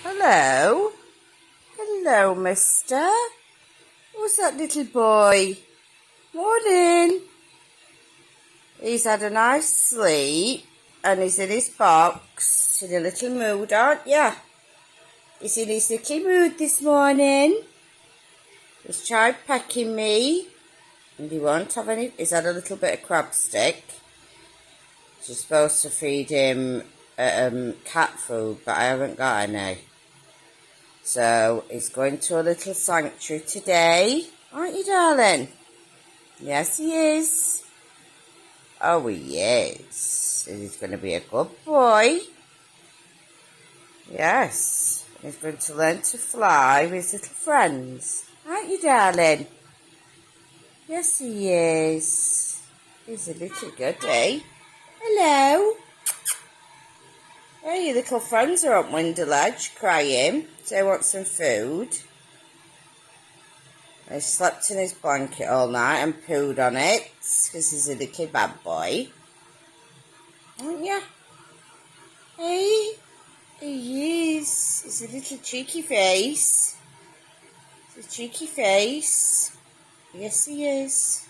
Hello? Hello, mister. Who's that little boy? Morning. He's had a nice sleep and he's in his box. In a little mood, aren't ya? He's in his little mood this morning. He's tried pecking me and he won't have any. He's had a little bit of crab stick. She's supposed to feed him cat food, but I haven't got any. So he's going to a little sanctuary today, aren't you, darling? Yes, he is. Oh, he is. He's going to be a good boy. Yes. He's going to learn to fly with his little friends. Aren't you, darling? Yes, he is. He's a little goodie. Hello. Hey, your little friends are up window ledge crying. So they want some food. He slept in his blanket all night and pooed on it because he's a little bad boy. Aren't ya? Hey, he is. He's a little cheeky face. It's a cheeky face. Yes, he is.